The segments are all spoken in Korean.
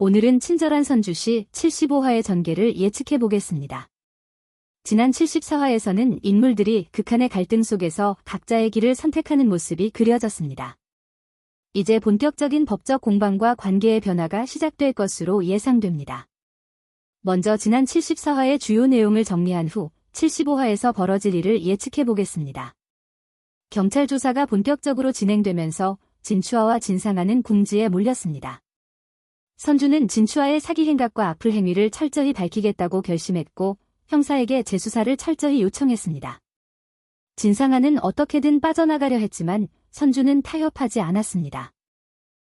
오늘은 친절한 선주시 75화의 전개를 예측해 보겠습니다. 지난 74화에서는 인물들이 극한의 갈등 속에서 각자의 길을 선택하는 모습이 그려졌습니다. 이제 본격적인 법적 공방과 관계의 변화가 시작될 것으로 예상됩니다. 먼저 지난 74화의 주요 내용을 정리한 후 75화에서 벌어질 일을 예측해 보겠습니다. 경찰 조사가 본격적으로 진행되면서 진추아와 진상아는 궁지에 몰렸습니다. 선주는 진추아의 사기 행각과 악플 행위를 철저히 밝히겠다고 결심했고 형사에게 재수사를 철저히 요청했습니다. 진상아는 어떻게든 빠져나가려 했지만 선주는 타협하지 않았습니다.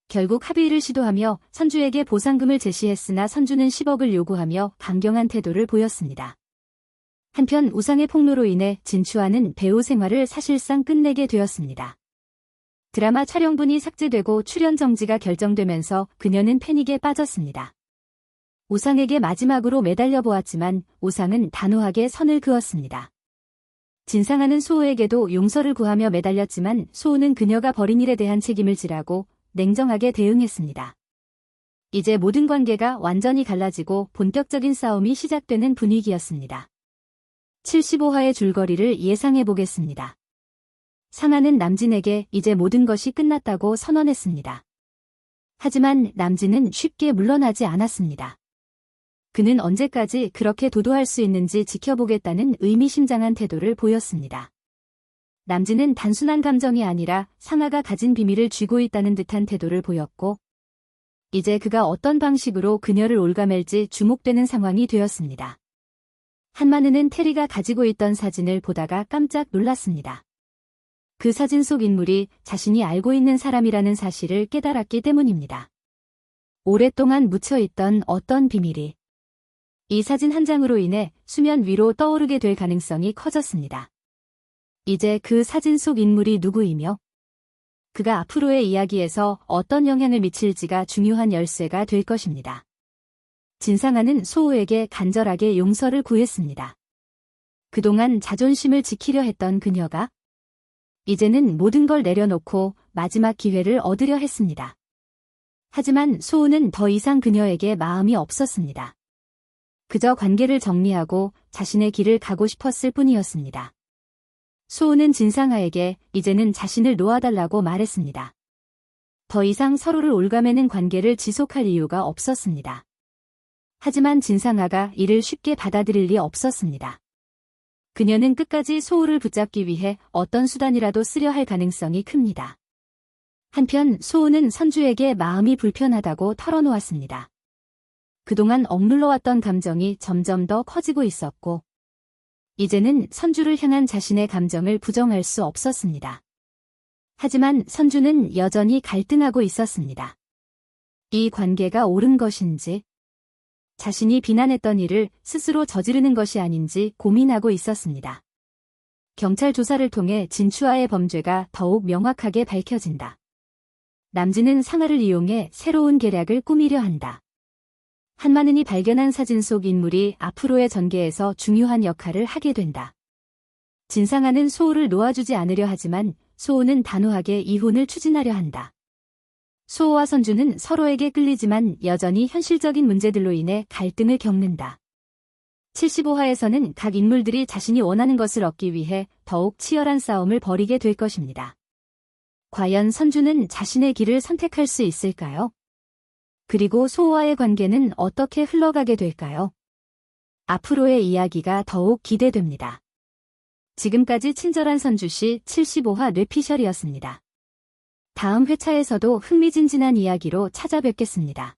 결국 합의를 시도하며 선주에게 보상금을 제시했으나 선주는 10억을 요구하며 강경한 태도를 보였습니다. 한편 우상의 폭로로 인해 진추아는 배우 생활을 사실상 끝내게 되었습니다. 드라마 촬영분이 삭제되고 출연 정지가 결정되면서 그녀는 패닉에 빠졌습니다. 우상에게 마지막으로 매달려 보았지만 우상은 단호하게 선을 그었습니다. 진상아는 소우에게도 용서를 구하며 매달렸지만 소우는 그녀가 벌인 일에 대한 책임을 지라고 냉정하게 대응했습니다. 이제 모든 관계가 완전히 갈라지고 본격적인 싸움이 시작되는 분위기였습니다. 75화의 줄거리를 예상해 보겠습니다. 상아는 남진에게 이제 모든 것이 끝났다고 선언했습니다. 하지만 남진은 쉽게 물러나지 않았습니다. 그는 언제까지 그렇게 도도할 수 있는지 지켜보겠다는 의미심장한 태도를 보였습니다. 남진은 단순한 감정이 아니라 상아가 가진 비밀을 쥐고 있다는 듯한 태도를 보였고 이제 그가 어떤 방식으로 그녀를 올가맬지 주목되는 상황이 되었습니다. 한마느는 테리가 가지고 있던 사진을 보다가 깜짝 놀랐습니다. 그 사진 속 인물이 자신이 알고 있는 사람이라는 사실을 깨달았기 때문입니다. 오랫동안 묻혀있던 어떤 비밀이 이 사진 한 장으로 인해 수면 위로 떠오르게 될 가능성이 커졌습니다. 이제 그 사진 속 인물이 누구이며 그가 앞으로의 이야기에서 어떤 영향을 미칠지가 중요한 열쇠가 될 것입니다. 진상아는 소우에게 간절하게 용서를 구했습니다. 그동안 자존심을 지키려 했던 그녀가 이제는 모든 걸 내려놓고 마지막 기회를 얻으려 했습니다. 하지만 소우는 더 이상 그녀에게 마음이 없었습니다. 그저 관계를 정리하고 자신의 길을 가고 싶었을 뿐이었습니다. 소우는 진상아에게 이제는 자신을 놓아달라고 말했습니다. 더 이상 서로를 올가매는 관계를 지속할 이유가 없었습니다. 하지만 진상아가 이를 쉽게 받아들일 리 없었습니다. 그녀는 끝까지 소우를 붙잡기 위해 어떤 수단이라도 쓰려 할 가능성이 큽니다. 한편 소우는 선주에게 마음이 불편하다고 털어놓았습니다. 그동안 억눌러왔던 감정이 점점 더 커지고 있었고 이제는 선주를 향한 자신의 감정을 부정할 수 없었습니다. 하지만 선주는 여전히 갈등하고 있었습니다. 이 관계가 옳은 것인지 자신이 비난했던 일을 스스로 저지르는 것이 아닌지 고민하고 있었습니다. 경찰 조사를 통해 진추아의 범죄가 더욱 명확하게 밝혀진다. 남진은 상아를 이용해 새로운 계략을 꾸미려 한다. 한마느니 발견한 사진 속 인물이 앞으로의 전개에서 중요한 역할을 하게 된다. 진상아는 소우를 놓아주지 않으려 하지만 소우는 단호하게 이혼을 추진하려 한다. 소우와 선주는 서로에게 끌리지만 여전히 현실적인 문제들로 인해 갈등을 겪는다. 75화에서는 각 인물들이 자신이 원하는 것을 얻기 위해 더욱 치열한 싸움을 벌이게 될 것입니다. 과연 선주는 자신의 길을 선택할 수 있을까요? 그리고 소우와의 관계는 어떻게 흘러가게 될까요? 앞으로의 이야기가 더욱 기대됩니다. 지금까지 친절한 선주시 75화 뇌피셜이었습니다. 다음 회차에서도 흥미진진한 이야기로 찾아뵙겠습니다.